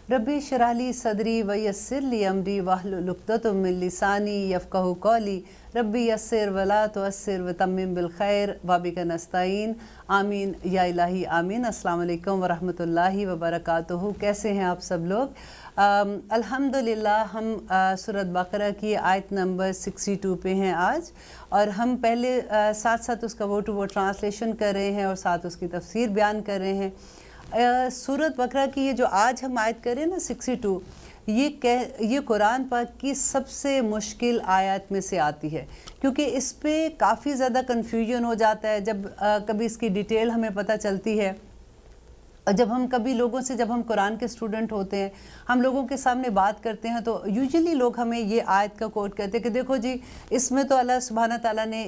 रब्बी शरह ली सदरी व यस्सिर ली अमरी वाहलुल उक़दतम मिन लिसानी यफ़क़हू क़ौली रब्बी यस्सिर वला तुअस्सिर व तम्मिम बिल खैर व बिका नस्तईन आमीन या इलाही आमीन। अस्सलाम वालेकुम व रहमतुल्लाहि व बरकातुहू। कैसे हैं आप सब लोग? अल्हम्दुलिल्लाह हम सूरत बकरा की आयत नंबर 62 पे हैं आज, और हम पहले साथ साथ उसका वो टू वो ट्रांसलेशन कर रहे हैं और साथ उसकी तफसीर बयान कर रहे हैं। सूरत बकरा की ये जो आज हम आयत कर रहे हैं ना 62, ये कुरान पाक की सबसे मुश्किल आयत में से आती है, क्योंकि इस पे काफ़ी ज़्यादा कन्फ्यूजन हो जाता है जब कभी इसकी डिटेल हमें पता चलती है। और जब हम कभी लोगों से, जब हम कुरान के स्टूडेंट होते हैं, हम लोगों के सामने बात करते हैं, तो यूजुअली लोग हमें ये आयत का कोट करते हैं कि देखो जी, इसमें तो अल्लाह सुब्हाना ताला ने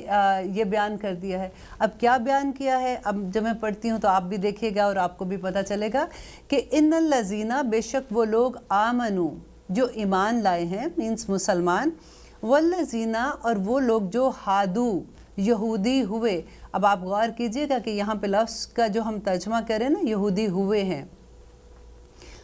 ये बयान कर दिया है। अब क्या बयान किया है, अब जब मैं पढ़ती हूँ तो आप भी देखिएगा और आपको भी पता चलेगा कि इन्नल लज़ीना, बेशक वो लोग, आमनू, जो ईमान लाए हैं, मीन्स मुसलमान, वल्लज़ीना, और वो लोग जो हादू, यहूदी हुए। अब आप गौर कीजिएगा कि यहाँ पे लफ्ज़ का जो हम तर्जमा करें ना, यहूदी हुए हैं,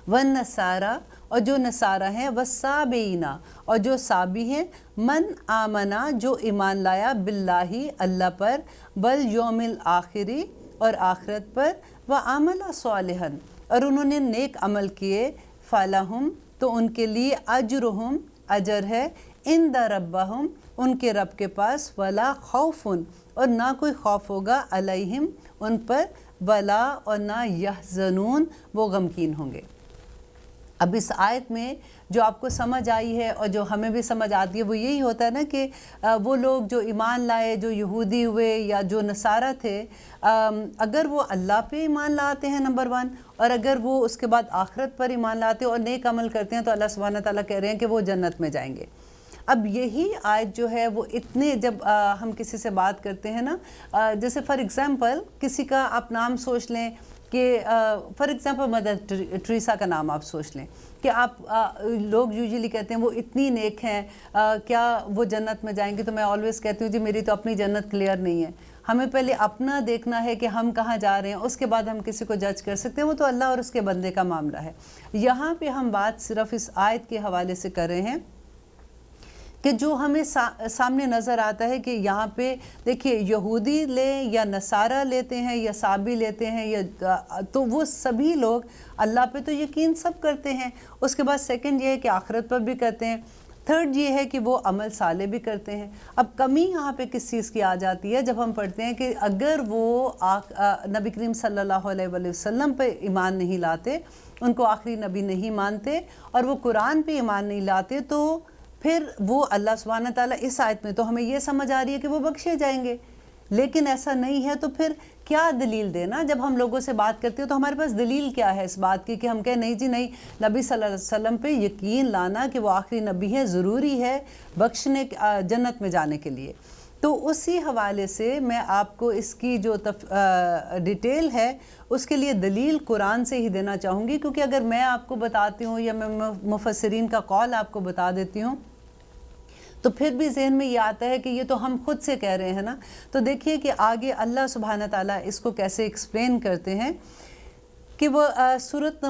वन नसारा, और जो नसारा हैं, वसाबीना, और जो साबी हैं, मन आमना, जो ईमान लाया, बिल्लाही, अल्लाह पर, बल यौमिल आखिरी, और आखिरत पर, व आमला सालिहन, और उन्होंने नेक अमल किए, फ़लहुम, तो उनके लिए अजरुहुम, अजर है, इंद रब्बहुम, उनके रब के पास, वला खौफुन, और ना कोई खौफ होगा, अलैहिम, उन पर, वला, और ना यहज़नून, वो गमकीन होंगे। अब इस आयत में जो आपको समझ आई है और जो हमें भी समझ आती है वो यही होता है ना कि वो लोग जो ईमान लाए, जो यहूदी हुए या जो नसारा थे, अगर वो अल्लाह पे ईमान लाते हैं नंबर 1, और अगर वो उसके बाद आखिरत पर ईमान लाते हैं और नेक अमल करते हैं, तो अल्लाह सुब्हाना ताला कह रहे हैं कि वो जन्नत में जाएंगे। अब यही आयत जो है वो इतने, जब हम किसी से बात करते हैं ना, जैसे फॉर एग्ज़ाम्पल किसी का आप नाम सोच लें कि फॉर एग्ज़ाम्पल मदर टेरेसा का नाम आप सोच लें कि आप लोग यूजुअली कहते हैं वो इतनी नेक हैं, क्या वो जन्नत में जाएंगे? तो मैं ऑलवेज़ कहती हूँ जी, मेरी तो अपनी जन्नत क्लियर नहीं है। हमें पहले अपना देखना है कि हम कहाँ जा रहे हैं, उसके बाद हम किसी को जज कर सकते हैं। वो तो अल्लाह और उसके बंदे का मामला है। यहाँ पे हम बात सिर्फ इस आयत के हवाले से कर रहे हैं कि जो हमें सामने नज़र आता है कि यहाँ पे देखिए, यहूदी लें या नसारा लेते हैं या साबी लेते हैं, या तो वो सभी लोग अल्लाह पे तो यकीन सब करते हैं। उसके बाद सेकंड ये है कि आखिरत पर भी करते हैं। थर्ड ये है कि वो अमल साले भी करते हैं। अब कमी यहाँ पे किस चीज़ की आ जाती है, जब हम पढ़ते हैं कि अगर वो नबी करीम सल्लल्लाहु अलैहि वसल्लम पे ईमान नहीं लाते, उनको आखिरी नबी नहीं मानते, और वो कुरान पे ईमान नहीं लाते, तो फिर वो अल्लाह सुब्हाना ताला इस आयत में तो हमें ये समझ आ रही है कि वो बख्शे जाएंगे, लेकिन ऐसा नहीं है। तो फिर क्या दलील देना? जब हम लोगों से बात करते हो तो हमारे पास दलील क्या है इस बात की कि हम कहें नहीं जी नहीं, नबी सल्लल्लाहु अलैहि वसल्लम पे यकीन लाना कि वो आखिरी नबी है ज़रूरी है बख्शने, जन्नत में जाने के लिए। तो उसी हवाले से मैं आपको इसकी जो डिटेल है उसके लिए दलील कुरान से ही देना चाहूँगी, क्योंकि अगर मैं आपको बताती हूँ या मैं मुफस्सिरीन का कौल आपको बता देती हूँ तो फिर भी जहन में ये आता है कि ये तो हम खुद से कह रहे हैं ना। तो देखिए कि आगे अल्लाह सुब्हाना ताला इसको कैसे एक्सप्लेन करते हैं कि वो सूरत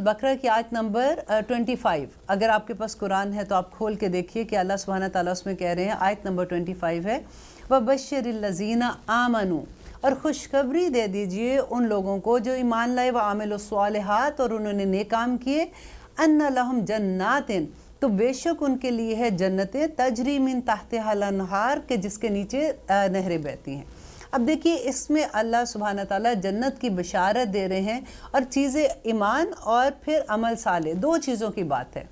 बकरा की आयत नंबर 25, अगर आपके पास कुरान है तो आप खोल के देखिए कि अल्लाह सुब्हाना ताला उसमें कह रहे हैं, आयत नंबर 25 है, व बश्शिरिल लज़ीना आमनू, और खुशखबरी दे दीजिए उन लोगों को जो ईमान लाए, व आमिलुस सालिहात, और उन्होंने नेक काम किए, अन्ना लहुम जन्नातिन, तो बेशक उनके लिए है जन्नतें, तजरी मिन तहतिहल अनहार, के जिसके नीचे नहरें बहती हैं। अब देखिए, इसमें अल्लाह सुब्हाना ताला जन्नत की बशारत दे रहे हैं, और चीज़ें ईमान और फिर अमल साले, दो चीज़ों की बात है।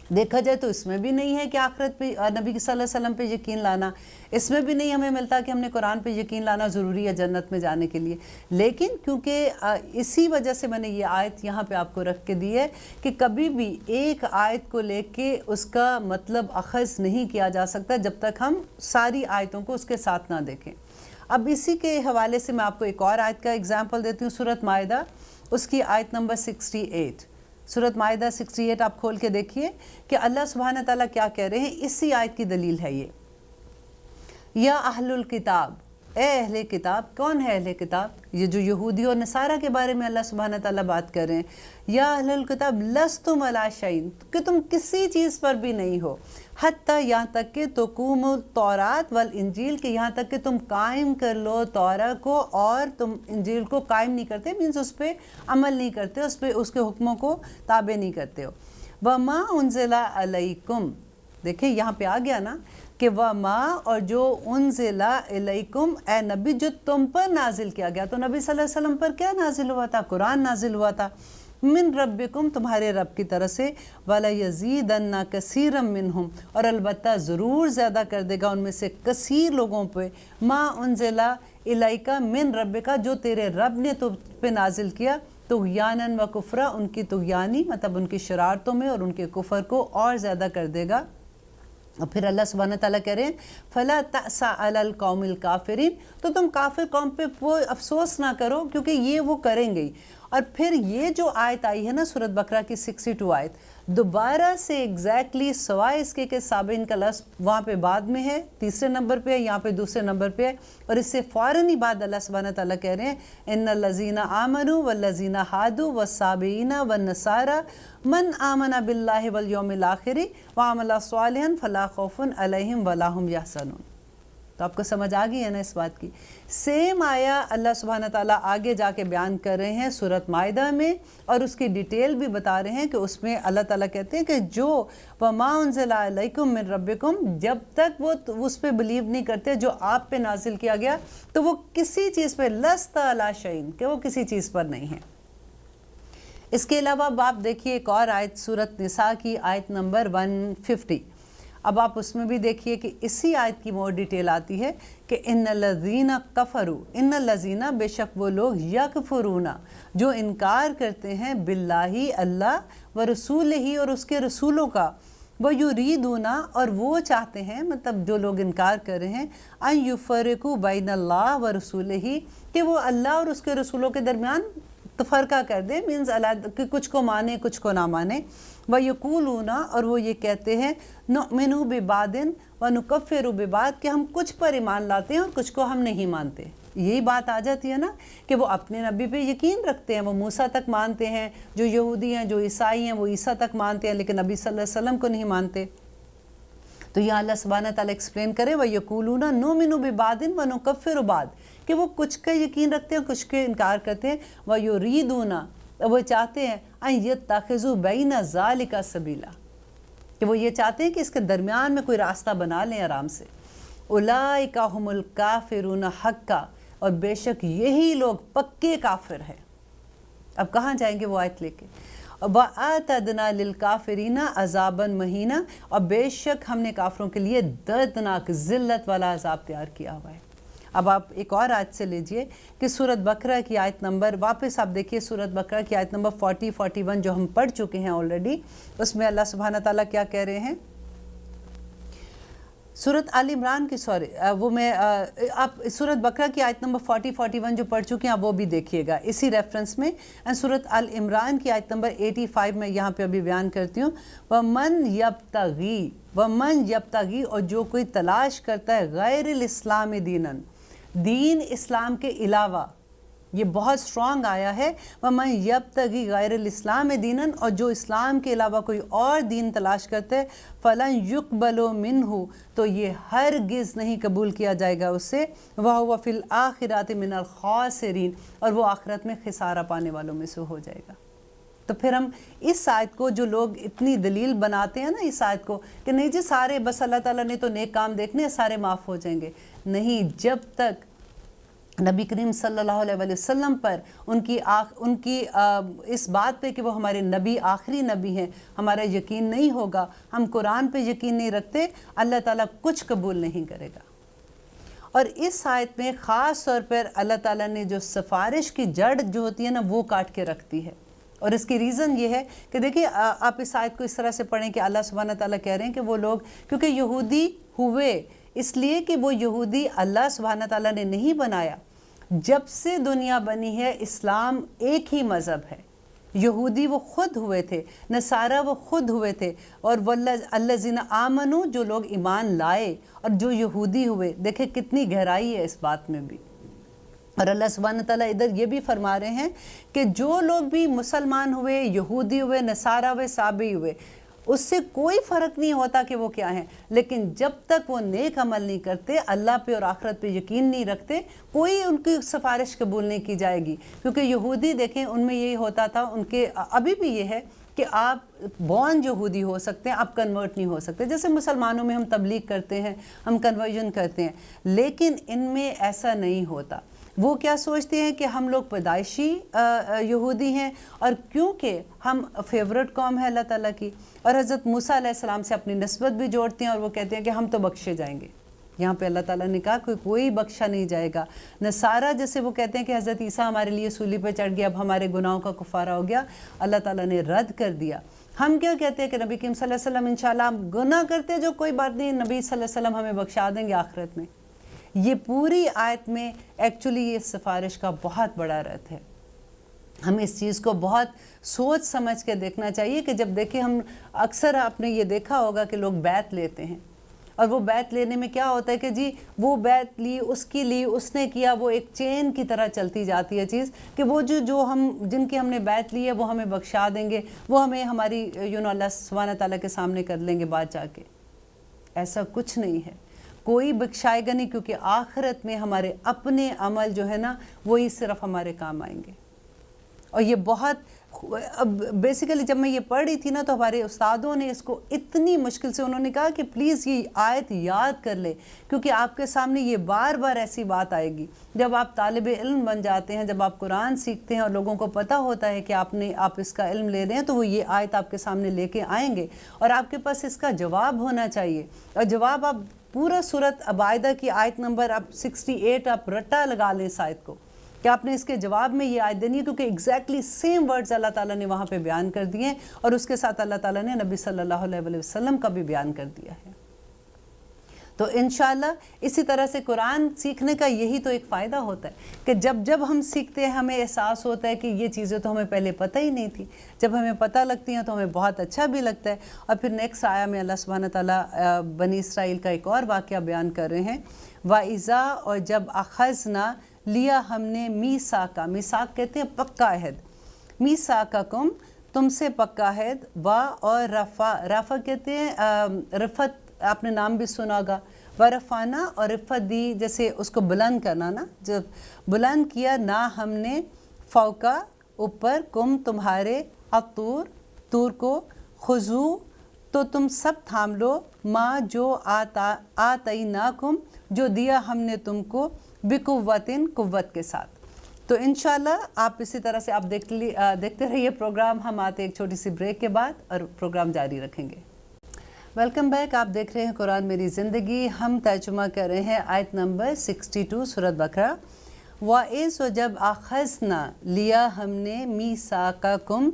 देखा जाए तो इसमें भी नहीं है कि आखिरत पे, नबी सल्लल्लाहु अलैहि वसल्लम पे यकीन लाना, इसमें भी नहीं हमें मिलता कि हमने कुरान पे यकीन लाना ज़रूरी है जन्नत में जाने के लिए। लेकिन क्योंकि इसी वजह से मैंने ये आयत यहाँ पे आपको रख के दी है कि कभी भी एक आयत को लेके उसका मतलब अखज़ नहीं किया जा सकता जब तक हम सारी आयतों को उसके साथ ना देखें। अब इसी के हवाले से मैं आपको एक और आयत का एग्ज़ाम्पल देती हूँ, सूरत माइदा, उसकी आयत नंबर 68। सूरत माइदा 68 आप खोल के देखिए कि अल्लाह सुब्हाना ताला क्या कह रहे हैं। इसी आयत की दलील है ये, या अहलुल किताब, اے اہل کتاب. کون ہے اہل کتاب؟ یہ جو یہودی اور نصارہ کے بارے میں اللہ سبحانہ تعالیٰ بات کر رہے ہیں. یا اہل الکتاب لستم علی شیء، کہ تم کسی چیز پر بھی نہیں ہو، حتیٰ یہاں تک کہ تقوم التوراۃ والانجیل، کہ یہاں تک کہ تم قائم کر لو تورات کو اور تم انجیل کو قائم نہیں کرتے، مینس اس پہ عمل نہیں کرتے، اس کے حکموں کو تابع نہیں کرتے ہو. وما انزل علیکم، دیکھیں یہاں پہ آ گیا نا کہ وما، اور جو انزل علیکم، اے نبی جو تم پر نازل کیا گیا. تو نبی صلی اللہ علیہ وسلم پر کیا نازل ہوا تھا؟ قرآن نازل ہوا تھا. من ربکم، تمہارے رب کی طرف سے. وَلَيَزِيدَنَّ كَثِيرًا مِّنْهُمْ، اور البتہ ضرور زیادہ کر دے گا ان میں سے کثیر لوگوں پہ. ما انزل الیک من ربک، جو تیرے رب نے تم پہ نازل کیا. طغیاناً و کفرا، ان کی طغیانی مطلب ان کی شرارتوں میں اور ان کے کفر کو اور زیادہ کر دے گا. اور پھر اللہ سبحانہ تعالیٰ کہہ رہے ہیں فَلَا تَأْسَ عَلَى الْقَوْمِ الْكَافِرِينَ، تو تم کافر قوم پہ کوئی افسوس نہ کرو، کیونکہ یہ وہ کریں گے. اور پھر یہ جو آیت آئی ہے نا سورۃ بقرہ کی 62 آیت، دوبارہ سے ایگزیکٹلی سوائے اس کے کہ سابقین کا لفظ وہاں پہ بعد میں ہے، تیسرے نمبر پہ ہے، یہاں پہ دوسرے نمبر پہ ہے. اور اس سے فوراً ہی بعد اللہ سبحانہ تعالیٰ کہہ رہے ہیں ان الذین آمنوا والذین ہادوا والصابئین والنصارى من آمن باللہ والیوم الآخر وعمل صالحا فلا خوف علیہم ولا هم یحزنون. تو آپ کو سمجھ آ گئی ہے نا اس بات کی. سیم آیا اللہ سبحانہ تعالیٰ آگے جا کے بیان کر رہے ہیں سورۃ مائدہ میں، اور اس کی ڈیٹیل بھی بتا رہے ہیں کہ اس میں اللہ تعالیٰ کہتے ہیں کہ جو وَمَا أُنزِلَ عَلَيْكُم مِّن رَبِّكُم، جب تک وہ اس پہ بلیو نہیں کرتے جو آپ پہ نازل کیا گیا، تو وہ کسی چیز پہ لَسْتَ عَلَىٰ شَيْءٍ، کہ وہ کسی چیز پر نہیں ہے. اس کے علاوہ اب آپ دیکھیے ایک اور آیت سورۃ نساء کی آیت نمبر 150. اب آپ اس میں بھی دیکھیے کہ اسی آیت کی مور ڈیٹیل آتی ہے کہ ان الذین کفروا، ان الذین، بے شک وہ لوگ، یکفرون، جو انکار کرتے ہیں، باللہ اللہ، ورسولہ، اور اس کے رسولوں کا، ویریدون، اور وہ چاہتے ہیں، مطلب جو لوگ انکار کر رہے ہیں، ان یفرقوا بین اللہ ورسولہ، کہ وہ اللہ اور اس کے رسولوں کے درمیان تفرقہ کر دیں، مینز کہ کچھ کو مانے کچھ کو نہ مانے. وَيَقُولُونَ، اور وہ یہ کہتے ہیں، نُؤْمِنُ بِبَعْضٍ وَنُكَفِّرُ بِبَعْضٍ، کہ ہم کچھ پر ایمان لاتے ہیں اور کچھ کو ہم نہیں مانتے. یہی بات آ جاتی ہے نا کہ وہ اپنے نبی پہ یقین رکھتے ہیں، وہ موسیٰ تک مانتے ہیں، جو یہودی ہیں جو عیسائی ہیں وہ عیسیٰ تک مانتے ہیں، لیکن نبی صلی اللہ علیہ وسلم کو نہیں مانتے. تو یہاں اللہ سبحانہ تعالیٰ ایکسپلین کرے وَيَقُولُونَ نُؤْمِنُ بِبَعْضٍ وَنُكَفِّرُ بِبَعْضٍ، کہ وہ کچھ کا یقین رکھتے ہیں کچھ کے انکار کرتے ہیں. وَيُرِيدُونَ، وہ چاہتے ہیں، ان یتخذوا بین ذالک سبیلا، کہ وہ یہ چاہتے ہیں کہ اس کے درمیان میں کوئی راستہ بنا لیں آرام سے. اولئک ھم الکافرون حقا، اور بے شک یہی لوگ پکے کافر ہیں. اب کہاں جائیں گے وہ آیت لے کے؟ وَأَعْتَدْنَا لِلْكَافِرِينَ عَذَابًا مَهِينًا، اور بے شک ہم نے کافروں کے لیے دردناک ذلت والا عذاب تیار کیا ہوا ہے. اب آپ ایک اور آیت سے لیجئے کہ سورۃ بقرہ کی آیت نمبر، واپس آپ دیکھیے سورۃ بقرہ کی آیت نمبر 40-41 جو ہم پڑھ چکے ہیں آلریڈی. اس میں اللہ سبحانہ تعالیٰ کیا کہہ رہے ہیں؟ سورۃ آل عمران کی آپ سورۃ بقرہ کی آیت نمبر 40-41 جو پڑھ چکے ہیں آپ وہ بھی دیکھیے گا اسی ریفرنس میں. سورۃ آل عمران کی آیت نمبر 85 میں یہاں پہ ابھی بیان کرتی ہوں. وَمَنْ يَبْتَغِي، اور جو کوئی تلاش کرتا ہے، غیر الاسلام دیناً، دین اسلام کے علاوہ، یہ بہت سٹرونگ آیا ہے. وَمَنْ يَبْتَغِي غَيْرَ الْإِسْلَامِ دِينًا، اور جو اسلام کے علاوہ کوئی اور دین تلاش کرتے ہیں، فَلَنْ يُقْبَلُ مِنْهُ، تو یہ ہرگز نہیں قبول کیا جائے گا اس سے. وَهُوَ فِي الْآخِرَةِ مِنَ الْخَاسِرِينَ، اور وہ آخرت میں خسارہ پانے والوں میں سے ہو جائے گا. تو پھر ہم اس آیت کو، جو لوگ اتنی دلیل بناتے ہیں نا اس آیت کو کہ نہیں جی سارے بس اللہ تعالیٰ نے تو نیک کام دیکھنے ہیں سارے معاف ہو جائیں گے، نہیں، جب تک نبی کریم صلی اللہ علیہ وسلم پر ان کی اس بات پہ کہ وہ ہمارے نبی، آخری نبی ہیں، ہمارا یقین نہیں ہوگا، ہم قرآن پہ یقین نہیں رکھتے، اللہ تعالیٰ کچھ قبول نہیں کرے گا. اور اس آیت میں خاص طور پر اللہ تعالیٰ نے جو سفارش کی جڑ جو ہوتی ہے نا وہ کاٹ کے رکھتی ہے. اور اس کی ریزن یہ ہے کہ دیکھیے آپ اس آیت کو اس طرح سے پڑھیں کہ اللہ سبحانہ تعالیٰ کہہ رہے ہیں کہ وہ لوگ کیونکہ یہودی ہوئے اس لیے کہ وہ یہودی اللہ سبحانہ تعالیٰ نے نہیں بنایا. جب سے دنیا بنی ہے اسلام ایک ہی مذہب ہے، यहूदी वो खुद हुए थे, नसारा वो खुद हुए थे, और वल्लज़ीना आमनू जो लोग ईमान लाए, और जो यहूदी हुए। देखें कितनी गहराई है इस बात में भी। और अल्लाह सुब्हानहू तआला इधर ये भी फरमा रहे हैं कि जो लोग भी मुसलमान हुए, यहूदी हुए, नसारा हुए, साबी हुए, उससे कोई फ़र्क नहीं होता कि वो क्या हैं, लेकिन जब तक वो नेक अमल नहीं करते, अल्लाह पे और आखिरत पे यकीन नहीं रखते, कोई उनकी सिफारिश कबूल नहीं की जाएगी। क्योंकि यहूदी देखें उनमें यही होता था, उनके अभी भी ये है कि आप बॉर्न यहूदी हो सकते हैं, आप कन्वर्ट नहीं हो सकते। जैसे मुसलमानों में हम तबलीग करते हैं, हम कन्वर्जन करते हैं, लेकिन इनमें ऐसा नहीं होता। वो क्या सोचते हैं कि हम लोग पैदाइशी यहूदी हैं, और क्योंकि हम फेवरेट कौम है अल्लाह ताला की, और हज़रत मूसा अलैहिस्सलाम से अपनी निस्बत भी जोड़ते हैं, और वो कहते हैं कि हम तो बख्शे जाएंगे। यहाँ पे अल्लाह ताला ने कहा कोई बख्शा नहीं जाएगा। नसारा जैसे वो कहते हैं कि हज़रत ईसा हमारे लिए सूली पे चढ़ गया, अब हमारे गुनाहों का कुफारा हो गया, अल्लाह ताला ने रद्द कर दिया। हम क्या कहते हैं कि नबी करीम सल्लल्लाहु अलैहि वसल्लम इंशाअल्लाह हम गुनाह करते जो कोई बात नहीं, नबी सल्लल्लाहु अलैहि वसल्लम हमें बख्शा देंगे आखिरत में। ये पूरी आयत में एक्चुअली ये सिफारिश का बहुत बड़ा रद्द है। हमें इस चीज़ को बहुत सोच समझ के देखना चाहिए कि जब देखें, हम अक्सर आपने ये देखा होगा कि लोग बैत लेते हैं, और वो बैत लेने में क्या होता है कि जी वो बैत ली, उसकी ली, उसने किया, वो एक चेन की तरह चलती जाती है चीज़ कि वो जो हम जिनकी हमने बैत ली है वो हमें बख्शा देंगे, वो हमें हमारी अल्लाह सुब्हानहू तआला के सामने कर लेंगे बात जाके। ऐसा कुछ नहीं है, कोई बख्शाएगा नहीं, क्योंकि आखिरत में हमारे अपने अमल जो है ना वही सिर्फ हमारे काम आएंगे। और ये बहुत बेसिकली जब मैं ये पढ़ रही थी ना, तो हमारे उस्तादों ने इसको इतनी मुश्किल से, उन्होंने कहा कि प्लीज़ ये आयत याद कर ले, क्योंकि आपके सामने ये बार बार ऐसी बात आएगी। जब आप तालिबे इल्म बन जाते हैं, जब आप कुरान सीखते हैं और लोगों को पता होता है कि आप इसका इल्म ले रहे हैं, तो वो ये आयत आपके सामने लेके आएंगे, और आपके पास इसका जवाब होना चाहिए। और जवाब आप पूरा सूरत अबायदा की आयत नंबर आप 68 आप रट्टा लगा लें इस आयत को, कि आपने इसके जवाब में ये आयत देनी है, क्योंकि एग्जैक्टली सेम वर्ड्स अल्लाह ताला ने वहाँ पे बयान कर दिए हैं, और उसके साथ अल्लाह ताला ने नबी सल्लल्लाहु अलैहि वसल्लम का भी बयान कर दिया है। तो इंशाअल्लाह इसी तरह से कुरान सीखने का यही तो एक फ़ायदा होता है कि जब जब हम सीखते हैं हमें एहसास होता है कि ये चीज़ें तो हमें पहले पता ही नहीं थी, जब हमें पता लगती हैं तो हमें बहुत अच्छा भी लगता है। और फिर नेक्स्ट आया में अल्लाह सुब्हानहू तआला बनी इसराइल का एक और वाक़या बयान कर रहे हैं, वाइज़ा, और जब अख़ज़ना लिया हमने मीसाका, मीसाक कहते हैं पक्का अहद, मीसाकाकुम तुमसे पक्का अहद, वा और रफ़ा कहते हैं रिफ़त, आपने नाम भी सुना होगा, वरफ़ाना, और रिफ़त दी जैसे उसको बुलंद करना ना, जब बुलंद किया ना हमने फ़ौका ऊपर, कुम तुम्हारे, अतूर तूर को, खुजू तो तुम सब थाम लो, माँ जो आतईनाकुम जो दिया हमने तुमको, बिकुव्वतिन कुव्वत के साथ। तो इंशाल्लाह आप इसी तरह से आप देखते रहिए प्रोग्राम। हम आते एक छोटी सी ब्रेक के बाद और प्रोग्राम जारी रखेंगे। वेलकम बैक, आप देख रहे हैं कुरान मेरी ज़िंदगी। हम तर्जुमा कर रहे हैं आयत नंबर 62 सूरत बकरा। वाइज़, और जब अख़ज़ना लिया हमने मीसाकाकुम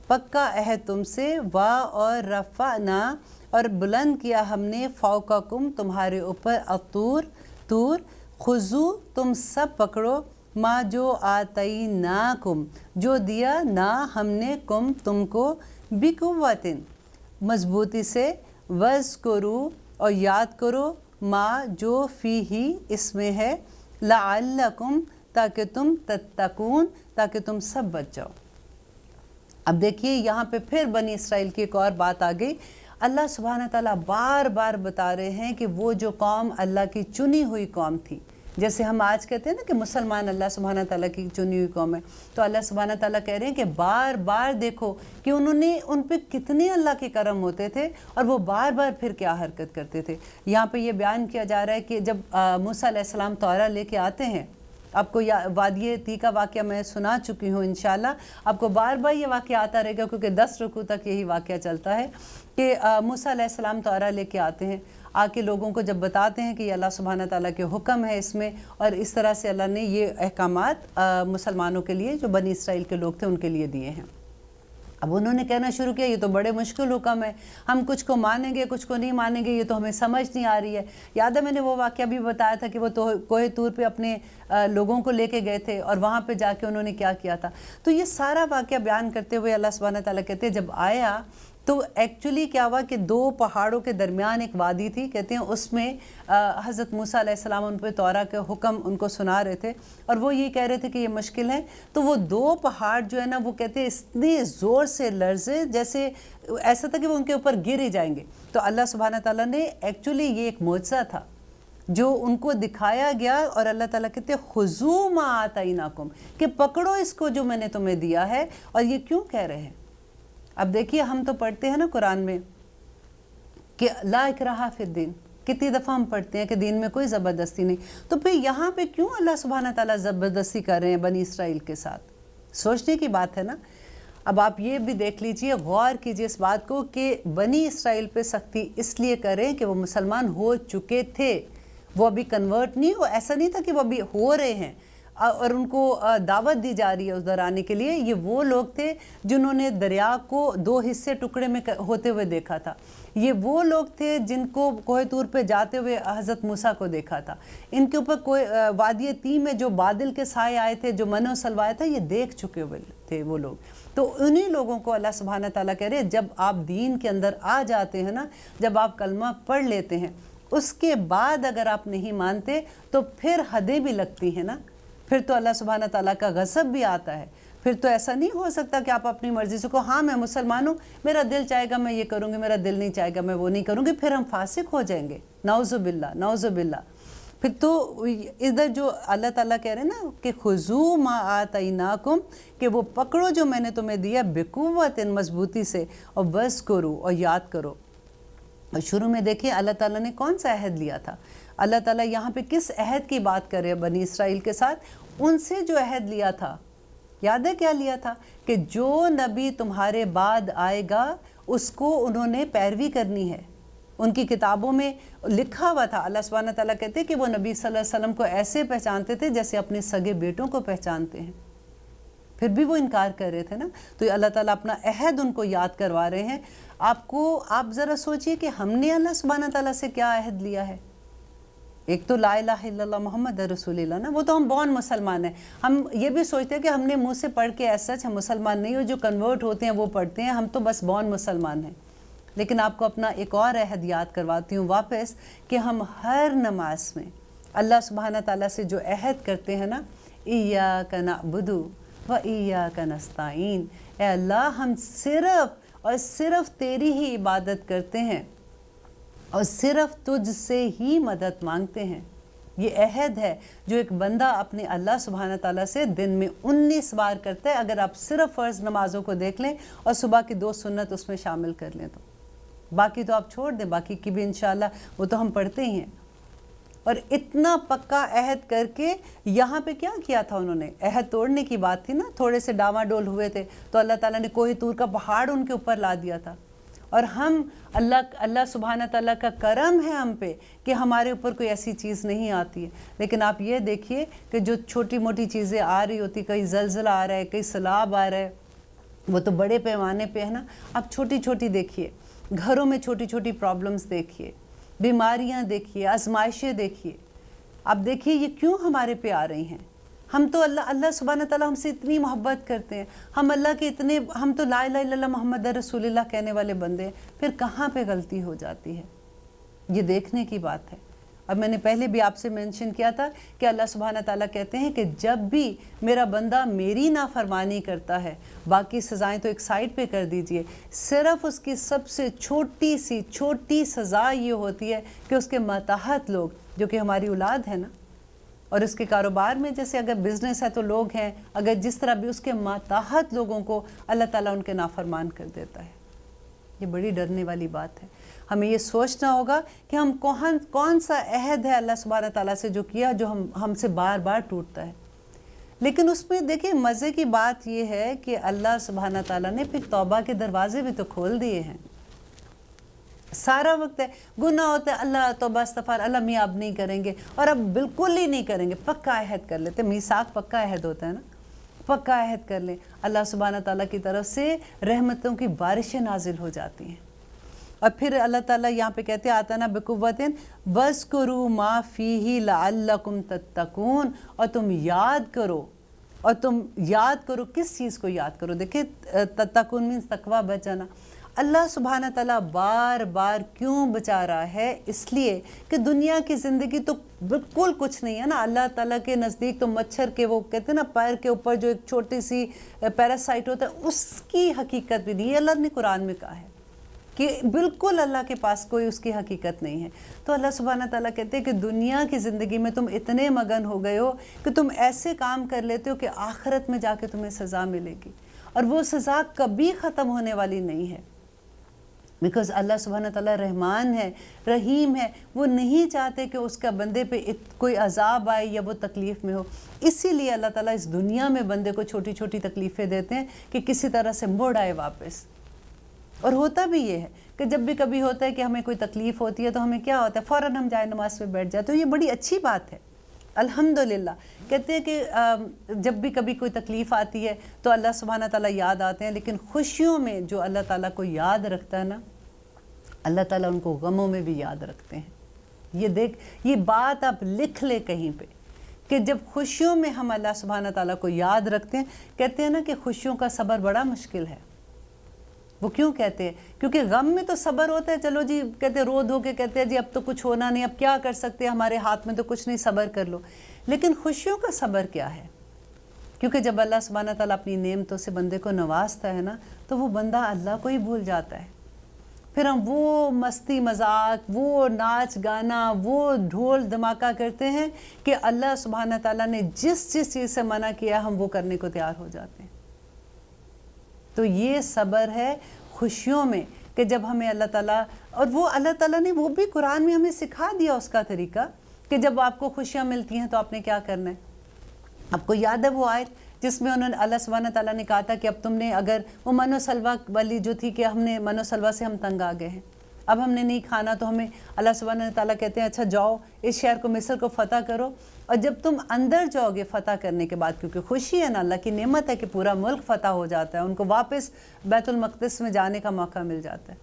पक्का अहद तुमसे, वा और रफ़अना और बुलंद किया हमने, फ़ौकाकुम तुम्हारे ऊपर, अतूर तूर, खुजू तुम सब पकड़ो, माँ जो आतईनाकुम जो दिया ना हमने, कुम तुमको, बिकुव्वतिन मजबूती से, वज़्कुरू और याद करो, माँ जो फ़ी ही इसमें है, लअल्लकुम ताकि तुम तत्तकून ताकि तुम सब बच जाओ। अब देखिए यहाँ पे फिर बनी इसराइल की एक और बात आ गई। अल्लाह सुब्हानहू तआला बार बार बता रहे हैं कि वो जो कौम अल्लाह की चुनी हुई कौम थी, जैसे हम आज कहते हैं ना कि मुसलमान अल्लाह सुब्हानहू तआला की चुनी हुई कौम है, तो अल्लाह सुब्हानहू तआला कह रहे हैं कि बार बार देखो कि उन्होंने उन पे कितने अल्लाह के करम होते थे, और वो बार बार फिर क्या हरकत करते थे। यहाँ पे ये बयान किया जा रहा है कि जब मूसा अलैहिस्सलाम तौरा लेके आते हैं, आपको वादिये ती का वाक़या मैं सुना चुकी हूँ, इंशाल्लाह आपको बार बार ये वाक़या आता रहेगा, क्योंकि 10 रुकू तक यही वाक़या चलता है कि मूसा अलैहिस्सलाम तौरा लेके आते हैं, आके लोगों को जब बताते हैं कि अल्लाह सुब्हानहू तआला के हुक्म है इसमें, और इस तरह से अल्लाह ने ये अहकामात मुसलमानों के लिए, जो बनी इसराइल के लोग थे, उनके लिए दिए हैं। अब उन्होंने कहना शुरू किया ये तो बड़े मुश्किल हुक्म है, हम कुछ को मानेंगे कुछ को नहीं मानेंगे, ये तो हमें समझ नहीं आ रही है। याद है मैंने वो वाक़या भी बताया था कि वो तो कोहे तूर पे अपने लोगों को लेके गए थे और वहाँ पे जाके उन्होंने क्या किया था। तो ये सारा वाक़या बयान करते हुए अल्लाह सुब्हानहू व तआला कहते हैं जब आया तो एक्चुअली क्या हुआ कि दो पहाड़ों के दरमियान एक वादी थी, कहते हैं उसमें हज़रत मूसा अलैहिस्सलाम उन पे तौरा के हुक्म उनको सुना रहे थे और वो ये कह रहे थे कि ये मुश्किल है। तो वो दो पहाड़ जो है ना वो कहते हैं इतने ज़ोर से लर्ज़े जैसे ऐसा था कि वो उनके ऊपर गिर ही जाएंगे। तो अल्लाह सुब्हानहू व तआला ने एक्चुअली ये एक मोज़ा था जो उनको दिखाया गया और अल्लाह ताला कहते हैं खुज़ू मा आतैनाकुम कि पकड़ो इसको जो मैंने तुम्हें दिया है। और ये क्यों कह रहे हैं? अब देखिए हम तो पढ़ते हैं ना कुरान में कि ला इकराहा फिद्दीन, कितनी दफ़ा हम पढ़ते हैं कि दीन में कोई ज़बरदस्ती नहीं। तो फिर यहाँ पे क्यों अल्लाह सुब्हानहू व तआला ज़बरदस्ती कर रहे हैं बनी इसराइल के साथ? सोचने की बात है ना। अब आप ये भी देख लीजिए, गौर कीजिए इस बात को कि बनी इसराइल पे सख्ती इसलिए करें कि वो मुसलमान हो चुके थे, वो अभी कन्वर्ट नहीं हो, ऐसा नहीं था कि वो अभी हो रहे हैं और उनको दावत दी जा रही है उस दर आने के लिए। ये वो लोग थे जिन्होंने दरिया को दो हिस्से टुकड़े में होते हुए देखा था। ये वो लोग थे जिनको कोहे तूर पे जाते हुए हज़रत मूसा को देखा था। इनके ऊपर कोई वादी ती में जो बादल के साए आए थे, जो मनो सलवाया था, ये देख चुके हुए थे वो लोग। तो उन्हीं लोगों को अल्लाह सुब्हानहू व तआला कह रहे हैं जब आप दीन के अंदर आ जाते हैं ना, जब आप कलमा पढ़ लेते हैं, उसके बाद अगर आप नहीं मानते तो फिर हदें भी लगती हैं ना, फिर तो अल्लाह सुब्हानहू व तआला का गज़ब भी आता है। फिर तो ऐसा नहीं हो सकता कि आप अपनी मर्ज़ी से कहो हाँ मैं मुसलमान हूँ, मेरा दिल चाहेगा मैं ये करूँगी, मेरा दिल नहीं चाहेगा मैं वो नहीं करूँगी, फिर हम फासिक हो जाएंगे। नाउज़ुबिल्लाह नाउज़ुबिल्लाह। फिर तो इधर जो अल्लाह ताला कह रहे हैं ना कि खुज़ू मा आतैनाकुम, कि वो पकड़ो जो मैंने तुम्हें दिया बिकुव्वतिन, मजबूती से, और बस करो और याद करो। और शुरू में देखिए अल्लाह ताला ने कौन सा अहद लिया था। अल्लाह ताला यहाँ पे किस अहद की बात कर रहे हैं बनी इसराइल के साथ? उनसे जो अहद लिया था, याद है क्या लिया था? कि जो नबी तुम्हारे बाद आएगा उसको उन्होंने पैरवी करनी है। उनकी किताबों में लिखा हुआ था। अल्लाह सुब्हानहू व तआला कहते हैं कि वो नबी सल्लल्लाहु अलैहि वसल्लम को ऐसे पहचानते थे जैसे अपने सगे बेटों को पहचानते हैं, फिर भी वो इनकार कर रहे थे ना। तो अल्लाह ताला अपना अहद उनको याद करवा रहे हैं। आप ज़रा सोचिए कि हमने अल्लाह सुब्हानहू व तआला से क्या अहद लिया है। एक तो ला इलाहा इल्लल्लाह मोहम्मद रसूलुल्लाह ना, वो तो हम बॉर्न मुसलमान हैं। हम ये भी सोचते हैं कि हमने मुंह से पढ़ के ऐसा हम मुसलमान नहीं हो, जो कन्वर्ट होते हैं वो पढ़ते हैं, हम तो बस बॉर्न मुसलमान हैं। लेकिन आपको अपना एक और अहद याद करवाती हूँ वापस कि हम हर नमाज में अल्लाह सुब्हानहू व तआला से जो अहद करते हैं ना, इय्याका नअबुदु व इय्याका नस्तईन, ए अल्लाह हम सिर्फ़ और सिर्फ तेरी ही इबादत करते हैं और सिर्फ तुझसे ही मदद मांगते हैं। ये अहद है जो एक बंदा अपने अल्लाह सुब्हानहू व तआला से दिन में 19 बार करता है। अगर आप सिर्फ फ़र्ज़ नमाज़ों को देख लें और सुबह की 2 सुन्नत उसमें शामिल कर लें, तो बाकी तो आप छोड़ दें, बाकी की भी इंशाअल्लाह वो तो हम पढ़ते ही हैं। और इतना पक्का अहद करके यहाँ पे क्या किया था उन्होंने? अहद तोड़ने की बात थी ना, थोड़े से डामाडोल हुए थे तो अल्लाह ताला ने कोहे तूर का पहाड़ उनके ऊपर ला दिया था। और हम अल्लाह सुब्हानहू व तआला का करम है हम पे कि हमारे ऊपर कोई ऐसी चीज़ नहीं आती है। लेकिन आप ये देखिए कि जो छोटी मोटी चीज़ें आ रही होती, कहीं ज़लज़ला आ रहा है, कहीं सैलाब आ रहा है, वो तो बड़े पैमाने पे है ना। आप छोटी छोटी देखिए, घरों में छोटी छोटी प्रॉब्लम्स देखिए, बीमारियां देखिए, आजमाइशें देखिए। आप देखिए ये क्यों हमारे पे आ रही हैं। हम तो अल्लाह सुब्हानहू व तआला हमसे इतनी मोहब्बत करते हैं, हम अल्लाह के इतने, हम तो ला इलाहा इल्लल्लाह मोहम्मद रसूलुल्लाह कहने वाले बंदे हैं, फिर कहाँ पे गलती हो जाती है? ये देखने की बात है। अब मैंने पहले भी आपसे मेंशन किया था कि अल्लाह सुब्हानहू व तआला कहते हैं कि जब भी मेरा बंदा मेरी नाफरमानी करता है, बाकी सज़ाएं तो एक साइड पे कर दीजिए, सिर्फ़ उसकी सबसे छोटी सी छोटी सज़ा ये होती है कि उसके मातहत लोग, जो कि हमारी औलाद है ना, और उसके कारोबार में जैसे अगर बिज़नेस है तो लोग हैं, अगर जिस तरह भी उसके मातहत लोगों को अल्लाह ताला उनके नाफरमान कर देता है। ये बड़ी डरने वाली बात है। हमें ये सोचना होगा कि हम कौन सा अहद है अल्लाह सुब्हानहू व तआला से जो किया, जो हमसे बार बार टूटता है। लेकिन उसमें देखिए मज़े की बात ये है कि अल्लाह सुब्हानहू व तआला ने फिर तौबा के दरवाजे भी तो खोल दिए हैं। सारा वक्त है गुनाह होता है, अल्लाह तौबा इस्तग़फ़ार, अल्लाह मियाँ अब नहीं करेंगे, और अब बिल्कुल ही नहीं करेंगे, पक्का अहद कर लेते। मीसाक पक्का अहद होता है ना। पक्का अहद कर लें, अल्लाह सुब्हाना ताला की तरफ से रहमतों की बारिशें नाजिल हो जाती हैं। और फिर अल्लाह ताला यहाँ पे कहते हैं आताना बिकुव्वतिन वज़कुरू मा फ़ीही लअल्लकुम तत्तकून, और तुम याद करो, और तुम याद करो, किस चीज़ को याद करो? देखिए तत्तकून मीन्स तकवा बचाना। अल्लाह सुब्हाना ताला बार बार क्यों बचा रहा है? इसलिए कि दुनिया की ज़िंदगी तो बिल्कुल कुछ नहीं है ना। अल्लाह ताला के नज़दीक तो मच्छर के, वो कहते हैं ना पैर के ऊपर जो एक छोटी सी पैरासाइट होता है, उसकी हकीकत भी नहीं है। अल्लाह ने कुरान में कहा है कि बिल्कुल अल्लाह के पास कोई उसकी हकीकत नहीं है। तो अल्लाह सुब्हाना ताला कहते हैं कि दुनिया की ज़िंदगी में तुम इतने मगन हो गए हो कि तुम ऐसे काम कर लेते हो कि आखिरत में जाके तुम्हें सज़ा मिलेगी, और वो सज़ा कभी ख़त्म होने वाली नहीं है। बिकॉज़ अल्लाह सुब्हाना ताला रहमान है, रहीम है, वो नहीं चाहते कि उसका बंदे पे कोई अज़ाब आए या वो तकलीफ़ में हो। इसीलिए अल्लाह ताला इस दुनिया में बंदे को छोटी छोटी तकलीफ़ें देते हैं कि किसी तरह से मुड़ आए वापस। और होता भी ये है कि जब भी कभी होता है कि हमें कोई तकलीफ़ होती है तो हमें क्या होता है, फ़ौरन हम जाए नमाज़ पे बैठ जाते हैं। तो ये बड़ी अच्छी बात है, अल्हम्दुलिल्लाह। कहते हैं कि जब भी कभी कोई तकलीफ़ आती है तो अल्लाह सुब्हाना ताला याद आते हैं, लेकिन खुशियों में जो अल्लाह ताला को याद रखता है ना, अल्लाह ताला उनको गमों में भी याद रखते हैं। ये देख, ये बात आप लिख ले कहीं पे कि जब खुशियों में हम अल्लाह सुब्हाना ताला को याद रखते हैं, कहते हैं ना कि खुशियों का सब्र बड़ा मुश्किल है। वो क्यों कहते हैं? क्योंकि गम में तो सब्र होता है, चलो जी कहते हैं, रो धो के कहते हैं जी अब तो कुछ होना नहीं, अब क्या कर सकते हैं, हमारे हाथ में तो कुछ नहीं, सब्र कर लो। लेकिन खुशियों का सब्र क्या है? क्योंकि जब अल्लाह सुब्हाना ताला अपनी नेमतों से बंदे को नवाजता है ना, तो वो बंदा अल्लाह को ही भूल जाता है। फिर हम वो मस्ती मजाक, वो नाच गाना, वो ढोल धमाका करते हैं कि अल्लाह सुब्हाना ताला ने जिस जिस चीज़ से मना किया हम वो करने को तैयार हो जाते हैं। तो ये सब्र है खुशियों में कि जब हमें अल्लाह ताला, और वो अल्लाह ताला ने वो भी कुरान में हमें सिखा दिया उसका तरीका कि जब आपको खुशियाँ मिलती हैं तो आपने क्या करना है। आपको याद है वो आयत जिसमें उन्होंने अल्लाह सुब्हाना ताला ने कहा था कि अब तुमने अगर वो मनो सलवा वाली जो थी कि हमने मनो सलवा से हम तंग आ गए हैं, अब हमने नहीं खाना, तो हमें अल्लाह सुब्हाना ताला कहते हैं अच्छा जाओ इस शहर को, मिस्र को फ़तह करो। और जब तुम अंदर जाओगे फ़तह करने के बाद, क्योंकि खुशी है ना, अल्लाह की नेमत है कि पूरा मुल्क फ़तह हो जाता है, उनको वापस बैतुल मक़दिस में जाने का मौका मिल जाता है।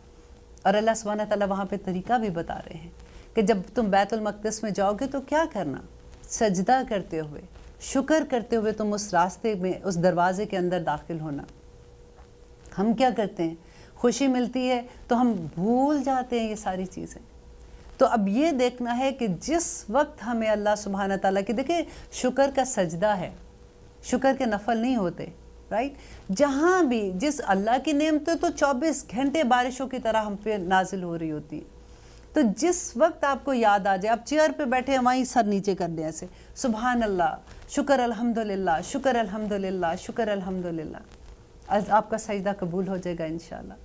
और अल्लाह सुब्हाना ताला वहाँ पे तरीका भी बता रहे हैं कि जब तुम बैतुल मक़दिस में जाओगे तो क्या करना, सजदा करते हुए, शुक्र करते हुए तुम उस रास्ते में, उस दरवाज़े के अंदर दाखिल होना। हम क्या करते हैं, खुशी मिलती है तो हम भूल जाते हैं ये सारी चीज़ें। तो अब ये देखना है कि जिस वक्त हमें अल्लाह सुब्हाना ताला की, देखिए शुक्र का सजदा है, शुक्र के नफल नहीं होते, राइट। जहाँ भी जिस अल्लाह की नेमतें तो 24 घंटे बारिशों की तरह हम पे नाजिल हो रही होती है। तो जिस वक्त आपको याद आ जाए, आप चेयर पे बैठे हैं वहीं सर नीचे कर दें ऐसे, सुभान अल्लाह, शुक्र अल्हम्दुलिल्लाह, शुक्र अल्हम्दुलिल्लाह, शुक्र अल्हम्दुलिल्लाह, आज आपका सजदा कबूल हो जाएगा इंशाल्लाह।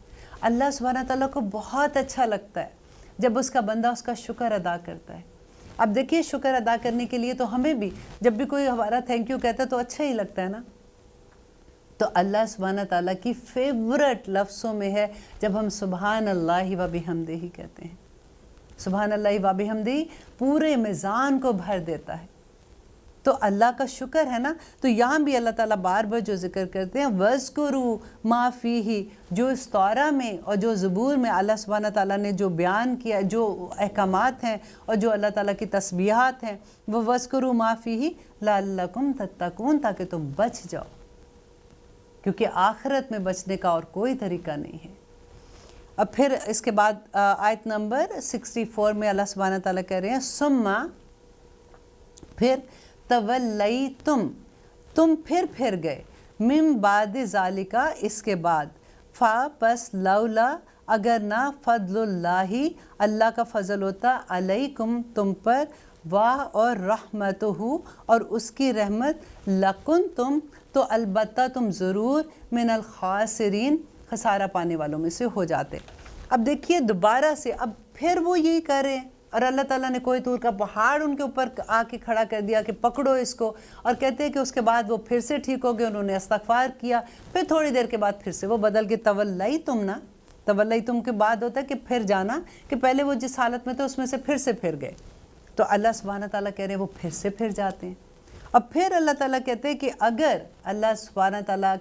अल्लाह सुब्हाना ताला को बहुत अच्छा लगता है जब उसका बंदा उसका शुक्र अदा करता है। अब देखिए शुक्र अदा करने के लिए तो हमें भी जब भी कोई हमारा थैंक यू कहता है तो अच्छा ही लगता है ना। तो अल्लाह सुब्हाना ताला की फेवरेट लफ्ज़ों में है जब हम सुभान अल्लाह व बिहम्दिही कहते हैं। सुभान अल्लाह व बिहम्दिही पूरे मिज़ान को भर देता है। तो अल्लाह का शुक्र है ना। तो यहाँ भी अल्लाह ताला बार बार जो जिक्र करते हैं वज़कुरू मा फ़ीही, जो इस तौरा में और जो ज़बूर में अल्लाह सुब्हाना ताला ने जो बयान किया, जो अहकामात हैं और जो अल्लाह ताला की तस्बीहात हैं, वो वज़कुरू मा फ़ीही लअल्लकुम तत्तकून, ताकि तुम बच जाओ, क्योंकि आखिरत में बचने का और कोई तरीका नहीं है। अब फिर इसके बाद आयत नंबर 64 में अल्लाह सुब्हाना ताला कह रहे हैं सुम्मा, फिर तवल्लई तुम फिर गए, मिम बाद ज़ालिका, इसके बाद, फ़ा पस लौला, अगर ना फ़ज़लुल्लाही, अल्लाह का फ़ज़ल होता, अलैकुम तुम पर, वाह और रहमतुहु, और उसकी रहमत, लकुन तुम, तो अलबत्ता तुम ज़रूर मिनल खासिरीन, खसारा पाने वालों में से हो जाते। अब देखिए दोबारा से अब फिर वो यही कर रहे हैं, और अल्लाह ताला ने कोई तूर का पहाड़ उनके ऊपर आके खड़ा कर दिया कि पकड़ो इसको, और कहते हैं कि उसके बाद वो फिर से ठीक हो गए, उन्होंने इस्तग़फ़ार किया, फिर थोड़ी देर के बाद फिर से वो बदल के तवल्लई तुम ना, तवल्लई तुम के बाद होता है कि फिर जाना, कि पहले वो जिस हालत में थे उसमें से फिर गए। तो अल्लाह सुब्हाना ताला कह रहे हैं वो फिर से फिर जाते हैं। اب پھر اللہ تعالیٰ کہتے ہیں کہ اگر اللہ سبحانہ تعالیٰ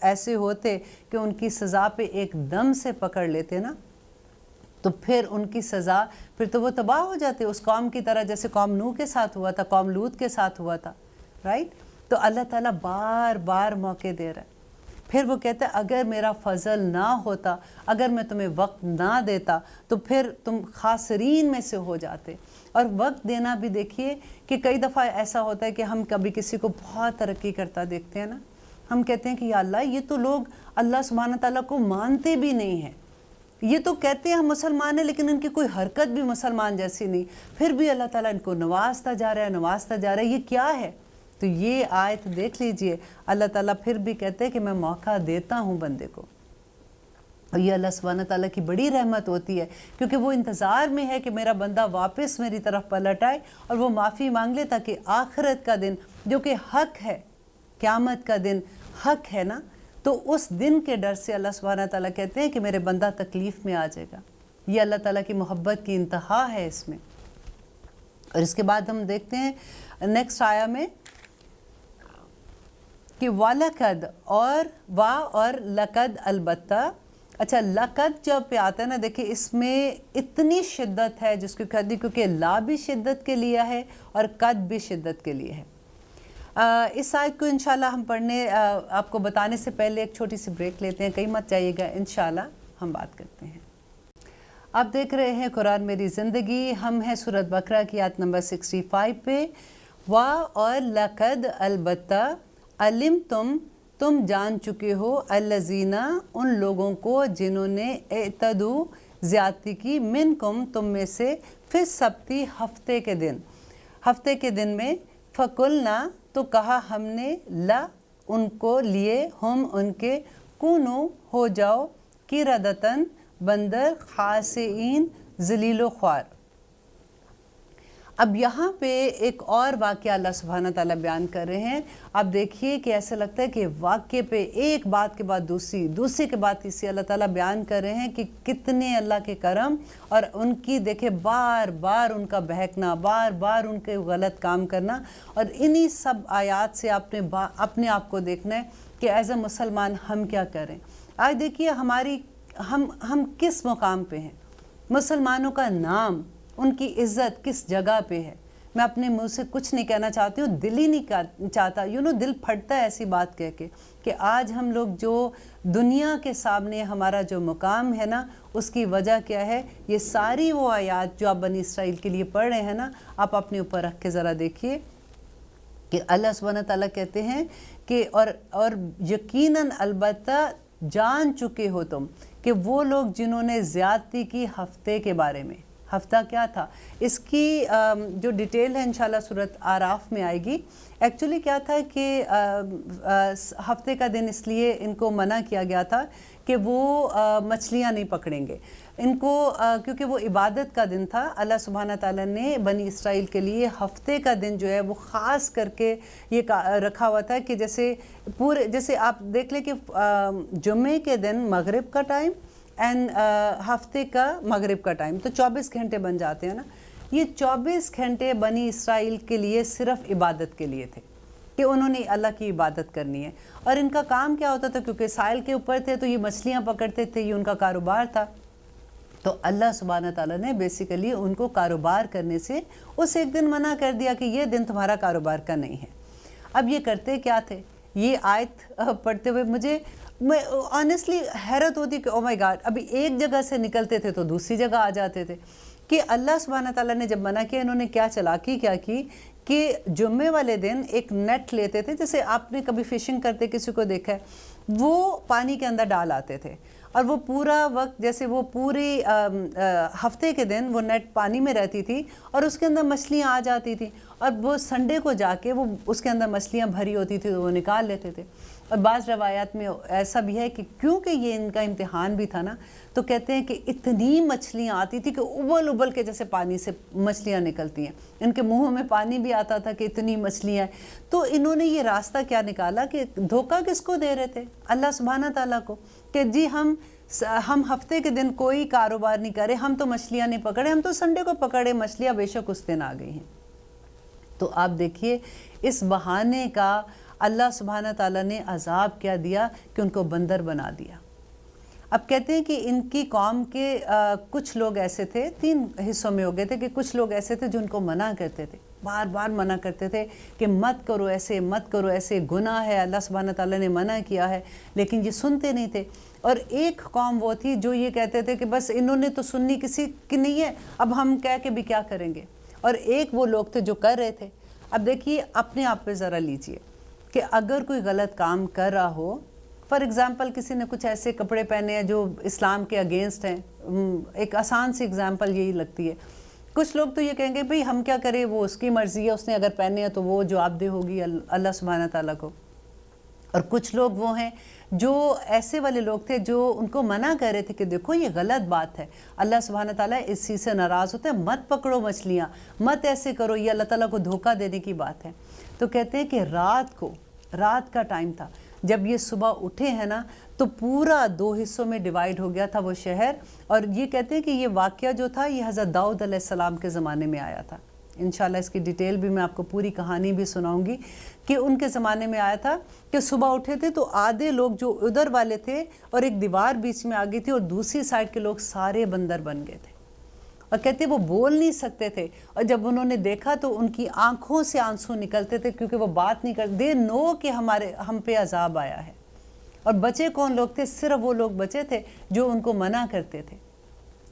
ایسے ہوتے کہ ان کی سزا پہ ایک دم سے پکڑ لیتے نا، تو پھر ان کی سزا، پھر تو وہ تباہ ہو جاتے اس قوم کی طرح جیسے قوم نوح کے ساتھ ہوا تھا، قوم لوط کے ساتھ ہوا تھا، رائٹ؟ تو اللہ تعالیٰ بار بار موقع دے رہا ہے. پھر وہ کہتا ہے اگر میرا فضل نہ ہوتا، اگر میں تمہیں وقت نہ دیتا تو پھر تم خاسرین میں سے ہو جاتے. اور وقت دینا بھی دیکھیے کہ کئی دفعہ ایسا ہوتا ہے کہ ہم کبھی کسی کو بہت ترقی کرتا دیکھتے ہیں نا، ہم کہتے ہیں کہ یا اللہ یہ تو لوگ اللہ سبحانہ تعالیٰ کو مانتے بھی نہیں ہیں، یہ تو کہتے ہیں ہم مسلمان ہیں لیکن ان کی کوئی حرکت بھی مسلمان جیسی نہیں، پھر بھی اللہ تعالیٰ ان کو نوازتا جا رہا ہے، نوازتا جا رہا ہے، یہ کیا ہے؟ تو یہ آیت دیکھ لیجئے، اللہ تعالیٰ پھر بھی کہتے ہیں کہ میں موقع دیتا ہوں بندے کو. اور یہ اللہ سبحانہ تعالیٰ کی بڑی رحمت ہوتی ہے، کیونکہ وہ انتظار میں ہے کہ میرا بندہ واپس میری طرف پلٹ آئے اور وہ معافی مانگ لے، تاکہ آخرت کا دن جو کہ حق ہے، قیامت کا دن حق ہے نا، تو اس دن کے ڈر سے اللہ سبحانہ تعالیٰ کہتے ہیں کہ میرے بندہ تکلیف میں آ جائے گا. یہ اللہ تعالیٰ کی محبت کی انتہا ہے اس میں. اور اس کے بعد ہم دیکھتے ہیں نیکسٹ آیا میں کہ وَلَقَدْ اور لقد البتہ. اچھا لقد جب پہ آتا ہے نا، دیکھیں اس میں اتنی شدت ہے جس کو کہتے ہیں، کیونکہ لا بھی شدت کے لیے ہے اور قد بھی شدت کے لیے ہے. اس آیت کو انشاءاللہ ہم پڑھنے آپ کو بتانے سے پہلے ایک چھوٹی سی بریک لیتے ہیں، کہیں مت جائیے گا، انشاءاللہ ہم بات کرتے ہیں. آپ دیکھ رہے ہیں قرآن میری زندگی، ہم ہیں سورۃ بقرہ کی آیت نمبر 65 پہ. اور لقد البتہ علمتم، تم جان چکے ہو، الذین ان لوگوں کو جنہوں نے اعتدوا زیادتی کی، منکم تم میں سے، فی السبت ہفتے کے دن میں، فقلنا تو کہا ہم نے، لا ان کو لیے، ہم ان کے، کونو ہو جاؤ، قردۃ بندر، خاسئین ذلیل و خوار. اب یہاں پہ ایک اور واقعہ اللہ سبحانہ تعالیٰ بیان کر رہے ہیں. آپ دیکھیے کہ ایسا لگتا ہے کہ واقعے پہ ایک بات کے بعد دوسری کے بعد تیسری اللہ تعالیٰ بیان کر رہے ہیں کہ کتنے اللہ کے کرم، اور ان کی دیکھے بار بار ان کا بہکنا، بار بار ان کے غلط کام کرنا. اور انہی سب آیات سے آپ نے اپنے آپ کو دیکھنا ہے کہ ایز اے مسلمان ہم کیا کریں. آج دیکھیے ہم کس مقام پہ ہیں، مسلمانوں کا نام، ان کی عزت کس جگہ پہ ہے. میں اپنے منہ سے کچھ نہیں کہنا چاہتی ہوں، دل ہی نہیں چاہتا، دل پھٹتا ہے ایسی بات کہہ کے کہ آج ہم لوگ جو دنیا کے سامنے ہمارا جو مقام ہے نا، اس کی وجہ کیا ہے؟ یہ ساری وہ آیات جو آپ بنی اسرائیل کے لیے پڑھ رہے ہیں نا، آپ اپنے اوپر رکھ کے ذرا دیکھیے کہ اللہ سبحانہ تعالیٰ کہتے ہیں کہ اور یقیناً البتہ جان چکے ہو تم کہ وہ لوگ جنہوں نے زیادتی کی ہفتے کے بارے میں. ہفتہ کیا تھا؟ اس کی جو ڈیٹیل ہے انشاءاللہ سورۃ اعراف میں آئے گی. ایکچولی کیا تھا کہ ہفتے کا دن اس لیے ان کو منع کیا گیا تھا کہ وہ مچھلیاں نہیں پکڑیں گے ان کو، کیونکہ وہ عبادت کا دن تھا. اللہ سبحانہ تعالیٰ نے بنی اسرائیل کے لیے ہفتے کا دن جو ہے وہ خاص کر کے یہ رکھا ہوا تھا کہ جیسے آپ دیکھ لیں کہ جمعے کے دن مغرب کا ٹائم ہفتے کا مغرب کا ٹائم، تو 24 گھنٹے بن جاتے ہیں نا. یہ 24 گھنٹے بنی اسرائیل کے لیے صرف عبادت کے لیے تھے کہ انہوں نے اللہ کی عبادت کرنی ہے. اور ان کا کام کیا ہوتا تھا؟ کیونکہ ساحل کے اوپر تھے تو یہ مچھلیاں پکڑتے تھے، یہ ان کا کاروبار تھا. تو اللہ سبحانہ تعالیٰ نے بیسیکلی ان کو کاروبار کرنے سے اس ایک دن منع کر دیا کہ یہ دن تمہارا کاروبار کا نہیں ہے. اب یہ کرتے کیا تھے؟ یہ آیت پڑھتے ہوئے میں آنیسٹلی حیرت ہوتی کہ او مائی گاڈ، ابھی ایک جگہ سے نکلتے تھے تو دوسری جگہ آ جاتے تھے. کہ اللہ سبحانہ تعالیٰ نے جب منع کیا، انہوں نے کیا چلاکی کیا کی کہ جمعے والے دن ایک نیٹ لیتے تھے، جیسے آپ نے کبھی فشنگ کرتے کسی کو دیکھا ہے، وہ پانی کے اندر ڈال آتے تھے اور وہ پورا وقت جیسے وہ پوری ہفتے کے دن وہ نیٹ پانی میں رہتی تھی اور اس کے اندر مچھلیاں آ جاتی تھیں، اور وہ سنڈے کو جا کے وہ اس کے اندر مچھلیاں بھری ہوتی تھی تو وہ نکال لیتے تھے. اور بعض روایات میں ایسا بھی ہے کہ کیونکہ یہ ان کا امتحان بھی تھا نا، تو کہتے ہیں کہ اتنی مچھلیاں آتی تھی کہ ابل کے جیسے پانی سے مچھلیاں نکلتی ہیں، ان کے منہوں میں پانی بھی آتا تھا کہ اتنی مچھلیاں. تو انہوں نے یہ راستہ کیا نکالا کہ دھوکہ کس کو دے رہے تھے؟ اللہ سبحانہ تعالیٰ کو، کہ جی ہم ہفتے کے دن کوئی کاروبار نہیں کرے، ہم تو مچھلیاں نہیں پکڑے، ہم تو سنڈے کو پکڑے، مچھلیاں بے شک اس دن آ گئی ہیں. تو آپ دیکھیے اس بہانے کا اللہ سبحانہ تعالیٰ نے عذاب کیا دیا کہ ان کو بندر بنا دیا۔ اب کہتے ہیں کہ ان کی قوم کے کچھ لوگ ایسے تھے، 3 حصوں میں ہو گئے تھے، کہ کچھ لوگ ایسے تھے جو ان کو منع کرتے تھے، بار بار منع کرتے تھے کہ مت کرو ایسے، مت کرو ایسے، گناہ ہے، اللہ سبحانہ تعالیٰ نے منع کیا ہے، لیکن یہ سنتے نہیں تھے۔ اور ایک قوم وہ تھی جو یہ کہتے تھے کہ بس انہوں نے تو سننی کسی کی نہیں ہے، اب ہم کہہ کے بھی کیا کریں گے۔ اور ایک وہ لوگ تھے جو کر رہے تھے۔ اب دیکھیے اپنے آپ پہ ذرا لیجئے کہ اگر کوئی غلط کام کر رہا ہو، فار ایگزامپل کسی نے کچھ ایسے کپڑے پہنے ہیں جو اسلام کے اگینسٹ ہیں، ایک آسان سی ایگزامپل یہی لگتی ہے۔ کچھ لوگ تو یہ کہیں گے بھئی ہم کیا کریں، وہ اس کی مرضی ہے، اس نے اگر پہنے ہیں تو وہ جواب دہ ہوگی اللہ سبحانہ تعالیٰ کو۔ اور کچھ لوگ وہ ہیں جو ایسے والے لوگ تھے جو ان کو منع کر رہے تھے کہ دیکھو یہ غلط بات ہے، اللہ سبحانہ تعالیٰ اس چیز سے ناراض ہوتے ہیں، مت پکڑو مچھلیاں، مت ایسے کرو، یہ اللہ تعالیٰ کو دھوکہ دینے کی بات ہے۔ تو کہتے ہیں کہ رات کا ٹائم تھا، جب یہ صبح اٹھے ہیں نا تو پورا 2 حصوں میں ڈیوائیڈ ہو گیا تھا وہ شہر۔ اور یہ کہتے ہیں کہ یہ واقعہ جو تھا یہ حضرت داؤد علیہ السلام کے زمانے میں آیا تھا۔ انشاءاللہ اس کی ڈیٹیل بھی میں آپ کو پوری کہانی بھی سناؤں گی کہ ان کے زمانے میں آیا تھا کہ صبح اٹھے تھے تو آدھے لوگ جو ادھر والے تھے اور ایک دیوار بیچ میں آ گئی تھی اور دوسری سائڈ کے لوگ سارے بندر بن گئے تھے، اور کہتے وہ بول نہیں سکتے تھے، اور جب انہوں نے دیکھا تو ان کی آنکھوں سے آنسو نکلتے تھے کیونکہ وہ بات نہیں کرتے، دے نو کہ ہم پہ عذاب آیا ہے۔ اور بچے کون لوگ تھے؟ صرف وہ لوگ بچے تھے جو ان کو منع کرتے تھے،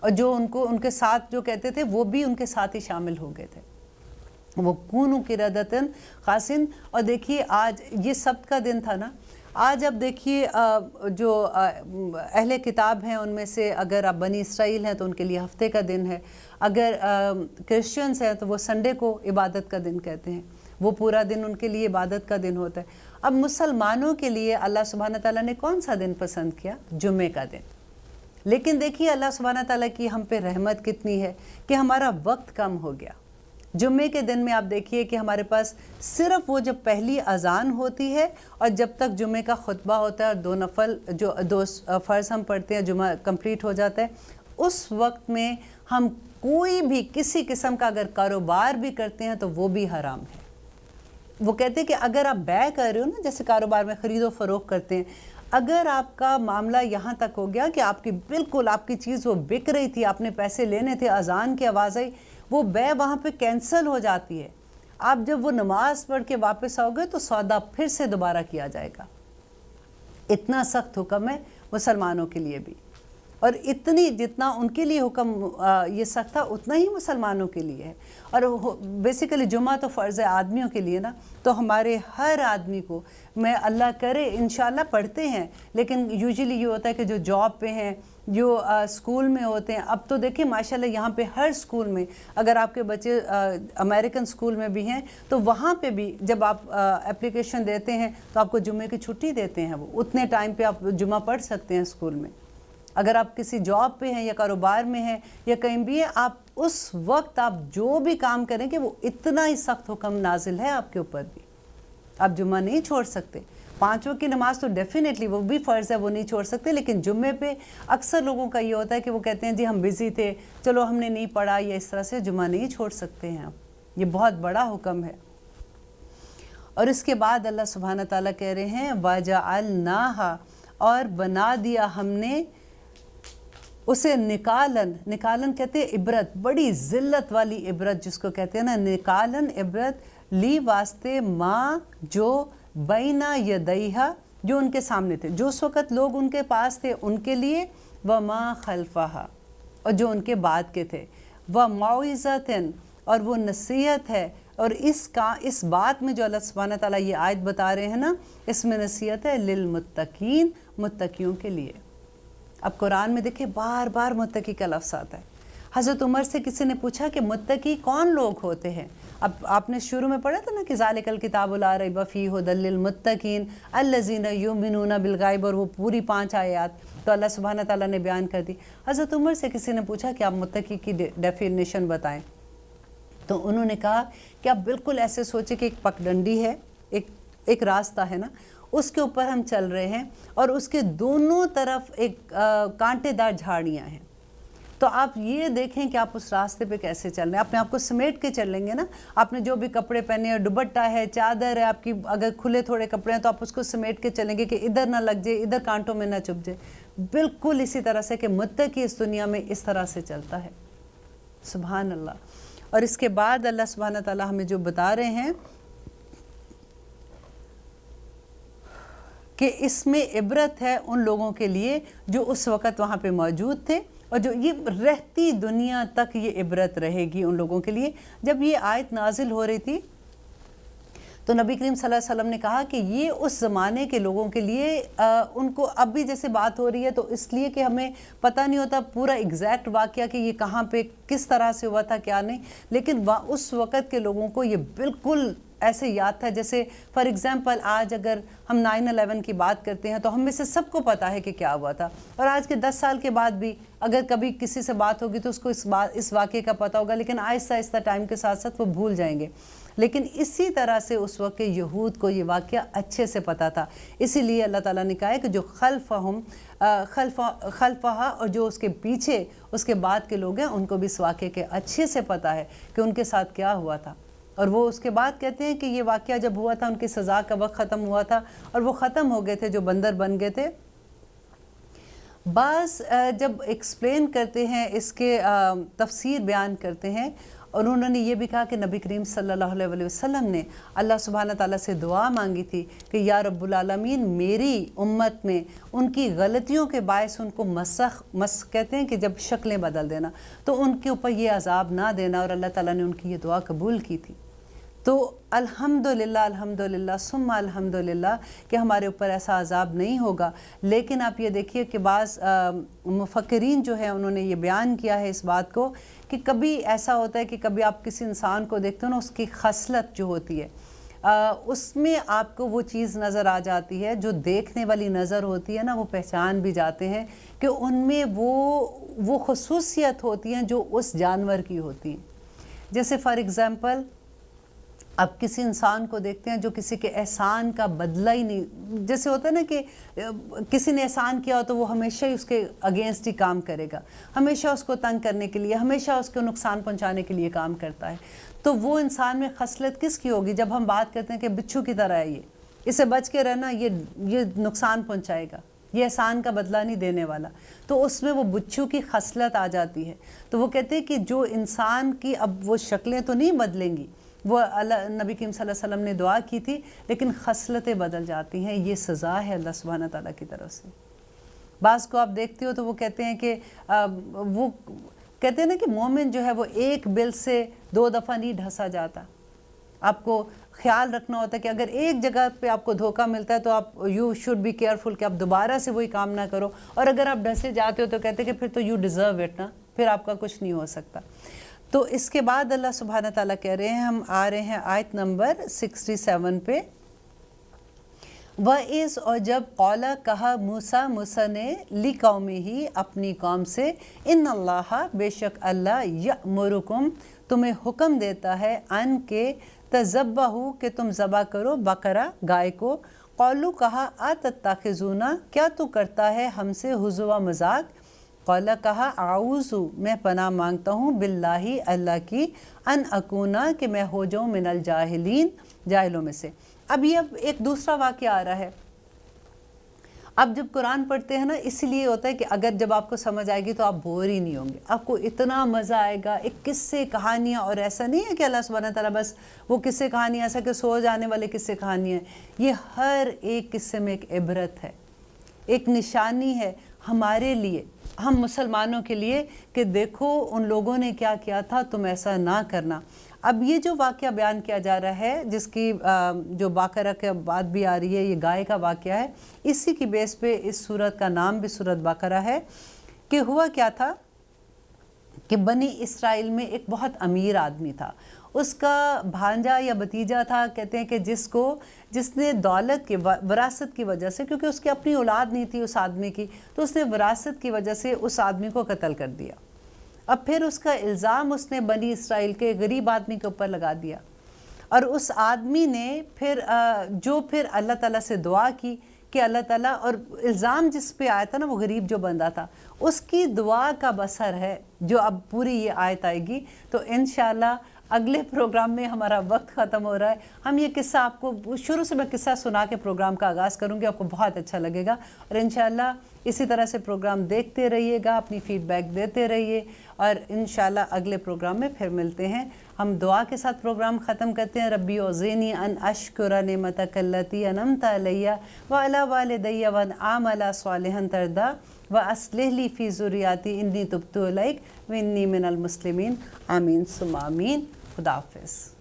اور جو ان کے ساتھ جو کہتے تھے وہ بھی ان کے ساتھ ہی شامل ہو گئے تھے، وہ کونوا قردۃ خاسئین۔ اور دیکھیے آج یہ سبت کا دن تھا نا، آج اب دیکھیے جو اہل کتاب ہیں ان میں سے اگر آپ بنی اسرائیل ہیں تو ان کے لیے ہفتے کا دن ہے، اگر کرسچنس ہیں تو وہ سنڈے کو عبادت کا دن کہتے ہیں، وہ پورا دن ان کے لیے عبادت کا دن ہوتا ہے۔ اب مسلمانوں کے لیے اللہ سبحانہ تعالیٰ نے کون سا دن پسند کیا؟ جمعے کا دن۔ لیکن دیکھیے اللہ سبحانہ تعالیٰ کی ہم پہ رحمت کتنی ہے کہ ہمارا وقت کم ہو گیا۔ جمعے کے دن میں آپ دیکھیے کہ ہمارے پاس صرف وہ جب پہلی اذان ہوتی ہے اور جب تک جمعے کا خطبہ ہوتا ہے اور 2 نفل جو 2 فرض ہم پڑھتے ہیں، جمعہ کمپلیٹ ہو جاتا ہے، اس وقت میں ہم کوئی بھی کسی قسم کا اگر کاروبار بھی کرتے ہیں تو وہ بھی حرام ہے۔ وہ کہتے ہیں کہ اگر آپ بیع کر رہے ہو نا، جیسے کاروبار میں خرید و فروخت کرتے ہیں، اگر آپ کا معاملہ یہاں تک ہو گیا کہ آپ کی چیز وہ بک رہی تھی، آپ نے پیسے لینے تھے، اذان کی آواز آئی، وہ بیع وہاں پہ کینسل ہو جاتی ہے۔ آپ جب وہ نماز پڑھ کے واپس آؤ گے تو سودا پھر سے دوبارہ کیا جائے گا۔ اتنا سخت حکم ہے مسلمانوں کے لیے بھی، اور اتنی جتنا ان کے لیے حکم یہ سخت تھا اتنا ہی مسلمانوں کے لیے ہے۔ اور بیسیکلی جمعہ تو فرض ہے آدمیوں کے لیے نا، تو ہمارے ہر آدمی کو، میں اللہ کرے انشاءاللہ پڑھتے ہیں، لیکن یوزلی یہ ہوتا ہے کہ جو جاب پہ ہیں، جو اسکول میں ہوتے ہیں، اب تو دیکھیں ماشاءاللہ یہاں پہ ہر اسکول میں، اگر آپ کے بچے امریکن اسکول میں بھی ہیں تو وہاں پہ بھی جب آپ اپلیکیشن دیتے ہیں تو آپ کو جمعے کی چھٹی دیتے ہیں، وہ اتنے ٹائم پہ آپ جمعہ پڑھ سکتے ہیں اسکول میں۔ اگر آپ کسی جاب پہ ہیں یا کاروبار میں ہیں یا کہیں بھی ہیں، آپ اس وقت آپ جو بھی کام کریں گے وہ اتنا ہی سخت حکم نازل ہے آپ کے اوپر بھی، آپ جمعہ نہیں چھوڑ سکتے۔ 5 وقت کی نماز تو ڈیفینیٹلی وہ بھی فرض ہے، وہ نہیں چھوڑ سکتے، لیکن جمعے پہ اکثر لوگوں کا یہ ہوتا ہے کہ وہ کہتے ہیں جی ہم بزی تھے، چلو ہم نے نہیں پڑھا، یا اس طرح سے جمعہ نہیں چھوڑ سکتے ہیں آپ۔ یہ بہت بڑا حکم ہے۔ اور اس کے بعد اللہ سبحانہ تعالیٰ کہہ رہے ہیں وَجَعَلْنَاهَا، اور بنا دیا ہم نے اسے نکالن کہتے ہیں عبرت، بڑی ذلت والی عبرت جس کو کہتے ہیں نا، نکالن عبرت لی واسطے ماں جو بینا یدیہا، جو ان کے سامنے تھے، جو اس وقت لوگ ان کے پاس تھے ان کے لیے، وما خلفہا، اور جو ان کے بعد کے تھے، وموعظۃ، اور وہ نصیحت ہے۔ اور اس بات میں جو اللہ سبحانہ تعالیٰ یہ آیت بتا رہے ہیں نا، اس میں نصیحت ہے للمتقین، متقیوں کے لیے۔ اب قرآن میں دیکھیں بار بار متقی کا لفظ آتا ہے۔ حضرت عمر سے کسی نے پوچھا کہ متقی کون لوگ ہوتے ہیں؟ اب آپ نے شروع میں پڑھا تھا نا کہ ذالک الکتاب لا ریب فیہ ھدی للمتقین الذین یؤمنون بالغیب، اور وہ پوری 5 آیات تو اللہ سبحانہ تعالیٰ نے بیان کر دی۔ حضرت عمر سے کسی نے پوچھا کہ آپ متقی کی ڈیفینیشن بتائیں، تو انہوں نے کہا کہ آپ بالکل ایسے سوچیں کہ ایک پگڈنڈی ہے، ایک راستہ ہے نا، اس کے اوپر ہم چل رہے ہیں اور اس کے دونوں طرف ایک کانٹے دار جھاڑیاں ہیں، تو آپ یہ دیکھیں کہ آپ اس راستے پہ کیسے چل رہے ہیں. اپنے آپ کو سمیٹ کے چل لیں گے نا. آپ نے جو بھی کپڑے پہنے ہیں, دوپٹہ ہے, چادر ہے آپ کی, اگر کھلے تھوڑے کپڑے ہیں تو آپ اس کو سمیٹ کے چلیں گے کہ ادھر نہ لگ جائے, ادھر کانٹوں میں نہ چپ جائے. بالکل اسی طرح سے کہ متقی اس دنیا میں اس طرح سے چلتا ہے. سبحان اللہ. اور اس کے بعد اللہ سبحانہ تعالیٰ ہمیں جو بتا رہے ہیں کہ اس میں عبرت ہے ان لوگوں کے لیے جو اس وقت وہاں پہ موجود تھے, اور جو یہ رہتی دنیا تک یہ عبرت رہے گی ان لوگوں کے لیے. جب یہ آیت نازل ہو رہی تھی تو نبی کریم صلی اللہ علیہ وسلم نے کہا کہ یہ اس زمانے کے لوگوں کے لیے ان کو اب بھی جیسے بات ہو رہی ہے تو اس لیے کہ ہمیں پتہ نہیں ہوتا پورا ایگزیکٹ واقعہ کہ یہ کہاں پہ کس طرح سے ہوا تھا کیا نہیں, لیکن اس وقت کے لوگوں کو یہ بالکل ایسے یاد تھا جیسے فار ایگزامپل آج اگر ہم 9/11 کی بات کرتے ہیں تو ہم میں سے سب کو پتہ ہے کہ کیا ہوا تھا, اور آج کے 10 سال کے بعد بھی اگر کبھی کسی سے بات ہوگی تو اس کو اس واقعے کا پتہ ہوگا, لیکن آہستہ آہستہ ٹائم کے ساتھ ساتھ وہ بھول جائیں گے. لیکن اسی طرح سے اس وقت کے یہود کو یہ واقعہ اچھے سے پتہ تھا. اسی لیے اللہ تعالیٰ نے کہا ہے کہ جو خلفہا اور جو اس کے پیچھے اس کے بعد کے لوگ ہیں ان کو بھی اس واقعے کے اچھے سے پتہ ہے کہ ان کے ساتھ کیا ہوا تھا. اور وہ اس کے بعد کہتے ہیں کہ یہ واقعہ جب ہوا تھا ان کی سزا کا وقت ختم ہوا تھا اور وہ ختم ہو گئے تھے جو بندر بن گئے تھے. بعض جب ایکسپلین کرتے ہیں اس کے تفسیر بیان کرتے ہیں, اور انہوں نے یہ بھی کہا کہ نبی کریم صلی اللہ علیہ وسلم نے اللہ سبحانہ تعالیٰ سے دعا مانگی تھی کہ یا رب العالمین میری امت میں ان کی غلطیوں کے باعث ان کو مسخ کہتے ہیں کہ جب شکلیں بدل دینا, تو ان کے اوپر یہ عذاب نہ دینا, اور اللہ تعالیٰ نے ان کی یہ دعا قبول کی تھی. تو الحمدللہ ثم الحمدللہ کہ ہمارے اوپر ایسا عذاب نہیں ہوگا. لیکن آپ یہ دیکھیے کہ بعض مفکرین جو ہیں انہوں نے یہ بیان کیا ہے اس بات کو کہ کبھی ایسا ہوتا ہے کہ کبھی آپ کسی انسان کو دیکھتے ہو نا, اس کی خصلت جو ہوتی ہے اس میں آپ کو وہ چیز نظر آ جاتی ہے جو دیکھنے والی نظر ہوتی ہے نا, وہ پہچان بھی جاتے ہیں کہ ان میں وہ خصوصیت ہوتی ہیں جو اس جانور کی ہوتی ہیں. جیسے فار ایگزامپل آپ کسی انسان کو دیکھتے ہیں جو کسی کے احسان کا بدلہ ہی نہیں, جیسے ہوتا ہے نا کہ کسی نے احسان کیا ہو تو وہ ہمیشہ ہی اس کے اگینسٹ ہی کام کرے گا, ہمیشہ اس کو تنگ کرنے کے لیے, ہمیشہ اس کو نقصان پہنچانے کے لیے کام کرتا ہے. تو وہ انسان میں خصلت کس کی ہوگی؟ جب ہم بات کرتے ہیں کہ بچھو کی طرح ہے یہ, اسے بچ کے رہنا, یہ نقصان پہنچائے گا, یہ احسان کا بدلہ نہیں دینے والا, تو اس میں وہ بچھو کی خصلت آ جاتی ہے. تو وہ کہتے ہیں کہ جو انسان کی اب وہ شکلیں تو نہیں بدلیں گی, وہ نبی کریم صلی اللہ علیہ وسلم نے دعا کی تھی, لیکن خصلتیں بدل جاتی ہیں. یہ سزا ہے اللہ سبحانہ تعالیٰ کی طرف سے. بعض کو آپ دیکھتے ہو تو وہ کہتے ہیں کہ وہ کہتے ہیں نا کہ مومن جو ہے وہ ایک بل سے 2 دفعہ نہیں ڈھسا جاتا. آپ کو خیال رکھنا ہوتا ہے کہ اگر ایک جگہ پہ آپ کو دھوکہ ملتا ہے تو آپ یو شوڈ بی کیئرفل کہ آپ دوبارہ سے وہی کام نہ کرو, اور اگر آپ ڈھسے جاتے ہو تو کہتے ہیں کہ پھر تو یو ڈیزرو اٹ نا, پھر آپ کا کچھ نہیں ہو سکتا. تو اس کے بعد اللہ سبحانہ تعالیٰ کہہ رہے ہیں, ہم آ رہے ہیں آیت نمبر 67 پہ. وَإِذْ اور جب قَالَ کہا موسیٰ نے لِقَوْمِهِ اپنی قوم سے, ان اللہ بے شک اللہ یأمرکم تمہیں حکم دیتا ہے, ان کے تذبحوا کہ تم ذبح کرو بقرہ گائے کو. قالوا کہا اتتخذونا کیا تو کرتا ہے ہم سے ہزوا مذاق. قال کہا اعوذ میں پناہ مانگتا ہوں باللہ اللہ کی, ان اکونا کہ میں ہو جاؤں من الجاہلین جاہلوں میں سے. اب یہ ایک دوسرا واقعہ آ رہا ہے. اب جب قرآن پڑھتے ہیں نا, اسی لیے ہوتا ہے کہ اگر جب آپ کو سمجھ آئے گی تو آپ بور ہی نہیں ہوں گے, آپ کو اتنا مزہ آئے گا. ایک قصے کہانیاں, اور ایسا نہیں ہے کہ اللہ سبحانہ تعالیٰ بس وہ قصے کہانیاں ایسا کہ سو جانے والے قصے کہانیاں, یہ ہر ایک قصے میں ایک عبرت ہے, ایک نشانی ہے ہمارے لیے, ہم مسلمانوں کے لیے کہ دیکھو ان لوگوں نے کیا کیا تھا, تم ایسا نہ کرنا. اب یہ جو واقعہ بیان کیا جا رہا ہے جس کی جو بقرہ کے بعد بھی آ رہی ہے, یہ گائے کا واقعہ ہے. اسی کی بیس پہ اس سورت کا نام بھی سورت بقرہ ہے. کہ ہوا کیا تھا کہ بنی اسرائیل میں ایک بہت امیر آدمی تھا, اس کا بھانجا یا بھتیجا تھا, کہتے ہیں کہ جس نے دولت کی وراثت کی وجہ سے, کیونکہ اس کی اپنی اولاد نہیں تھی اس آدمی کی, تو اس نے وراثت کی وجہ سے اس آدمی کو قتل کر دیا. اب پھر اس کا الزام اس نے بنی اسرائیل کے غریب آدمی کے اوپر لگا دیا, اور اس آدمی نے پھر اللہ تعالیٰ سے دعا کی کہ اللہ تعالیٰ، اور الزام جس پہ آیا تھا نا وہ غریب جو بندہ تھا، اس کی دعا کا بسر ہے جو اب پوری یہ آیت آئے گی. تو انشاءاللہ اگلے پروگرام میں ہمارا وقت ختم ہو رہا ہے. ہم یہ قصہ آپ کو شروع سے میں قصہ سنا کے پروگرام کا آغاز کروں گی، آپ کو بہت اچھا لگے گا. اور انشاءاللہ اسی طرح سے پروگرام دیکھتے رہیے گا، اپنی فیڈ بیک دیتے رہیے، اور انشاءاللہ اگلے پروگرام میں پھر ملتے ہیں. ہم دعا کے ساتھ پروگرام ختم کرتے ہیں. ربی اوزینی ان اشکر نعمتک التی انعمت علی وعلی والدی وان اعمل صالحا ترضیٰ واصلح لی فی ذریتی انی تبت الیک وانی من المسلمین. آمین ثم آمین. خدا حافظ.